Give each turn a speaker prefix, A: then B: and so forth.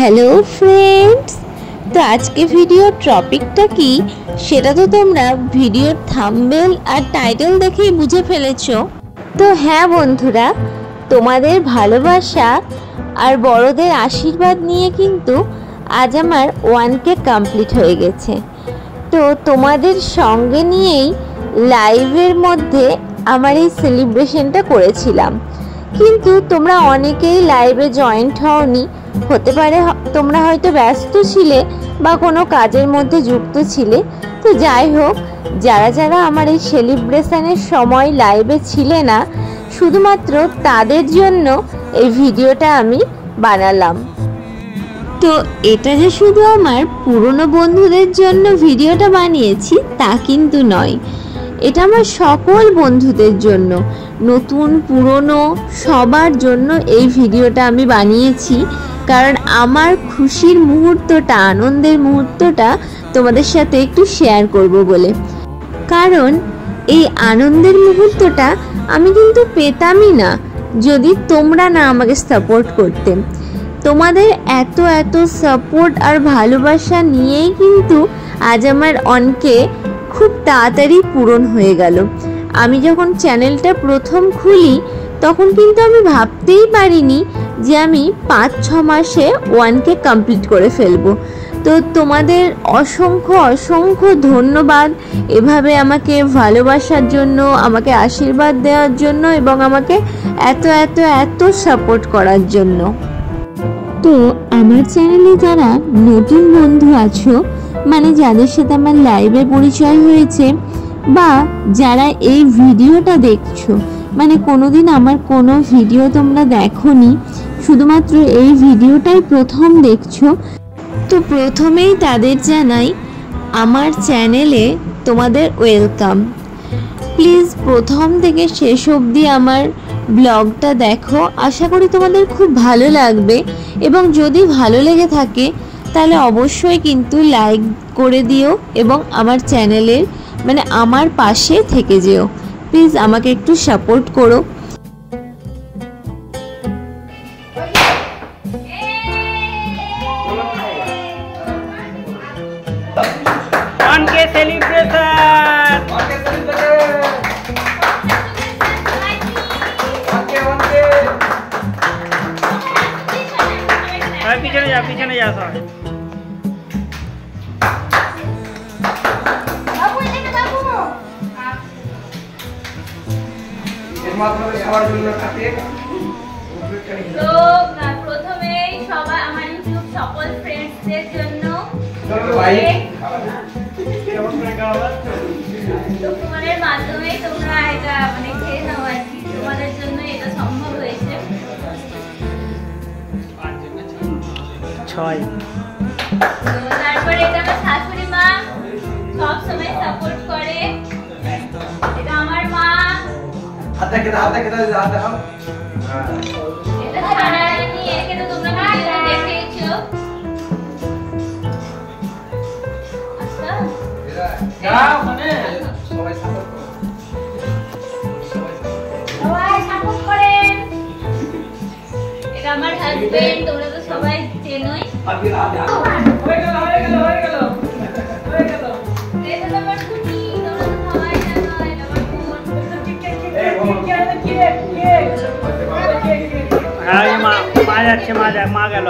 A: Hello friends, তো আজকে ভিডিওর টপিকটা কি সেটা তো তোমরা ভিডিওর থাম্বনেল আর টাইটেল দেখেই বুঝে ফেলেছো। তো হ্যাঁ বন্ধুরা, তোমাদের ভালোবাসা আর বড়দের আশীর্বাদ নিয়ে কিন্তু আজ আমার 1K কমপ্লিট হয়ে গেছে। তো তোমাদের সঙ্গে নিয়েই লাইভের মধ্যে আমার এই সেলিব্রেশনটা করেছিলাম, কিন্তু তোমরা অনেকেই লাইভে জয়েন্ট হওনি, হতে পারে তোমরা হয়তো ব্যস্ত ছিলে বা কোনো কাজের মধ্যে যুক্ত ছিলে। তো যাই হোক, যারা যারা আমার এই সেলিব্রেশনের সময় লাইভে ছিলে না, শুধুমাত্র তাদের জন্য এই ভিডিওটা আমি বানালাম। তো এটা যে শুধু আমার পুরনো বন্ধুদের জন্য ভিডিওটা বানিয়েছি তা কিন্তু নয়, এটা আমার সকল বন্ধুদের জন্য, নতুন পুরনো সবার জন্য এই ভিডিওটা আমি বানিয়েছি। কারণ আমার খুশির মুহূর্তটা, আনন্দের মুহূর্তটা তোমাদের সাথে একটু শেয়ার করব বলে। কারণ এই আনন্দের মুহূর্তটা আমি কিন্তু পেতামই না যদি তোমরা না আমাকে সাপোর্ট করতে। তোমাদের এত এত সাপোর্ট আর ভালোবাসা নিয়েই কিন্তু আজ আমার 1K খুব তাড়াতাড়ি পূরণ হয়ে গেল। আমি যখন চ্যানেলটা প্রথম খুলি তখন কিন্তু আমি ভাবতেই পারিনি যে আমি 5-6 মাসে 1K কমপ্লিট করে ফেলবো। তো তোমাদের অসংখ্য অসংখ্য ধন্যবাদ এভাবে আমাকে ভালোবাসার জন্য, আমাকে আশীর্বাদ দেওয়ার জন্য এবং আমাকে এত এত এত সাপোর্ট করার জন্য। তো আমার চ্যানেলে যারা নতুন বন্ধু আছো, মানে যাদের সাথে আমার লাইভে পরিচয় হয়েছে, বা যারা এই ভিডিওটা দেখছো, মানে কোনোদিন আমার কোনো ভিডিও তোমরা দেখোনি, শুধুমাত্র এই ভিডিওটাই প্রথম দেখছো, তো প্রথমেই তাদের জানাই আমার চ্যানেলে তোমাদের ওয়েলকাম। প্লিজ প্রথম থেকে শেষ অবধি আমার ব্লগটা দেখো, আশা করি তোমাদের খুব ভালো লাগবে। এবং যদি ভালো লেগে থাকে তাহলে অবশ্যই কিন্তু লাইক করে দিও এবং আমার চ্যানেলের মানে আমার পাশে থেকে যেও। প্লিজ আমাকে একটু সাপোর্ট করো।
B: পিছনে যা সব
C: প্রথমেই সবাই আমার ইউটিউব সকল ফ্রেন্ডসদের জন্য তোমাদের মাধ্যমে তোমরা এটা মানে খেয়ে নাও আর কি, তোমাদের জন্য এটা সম্ভব হয়েছে। তারপরে এটা আমার শাশুড়ি মা সব সময় সাপোর্ট করে, এটা আমার মা, এটা সারারানি, একে তো তোমরা ভিডিওতে দেখেছো। সবাই সাপোর্ট করেন। এটা আমার হাজবেন্ড, তোমরা তো সবাই চেনোই।
B: মা যাচ্ছে, মা গেল।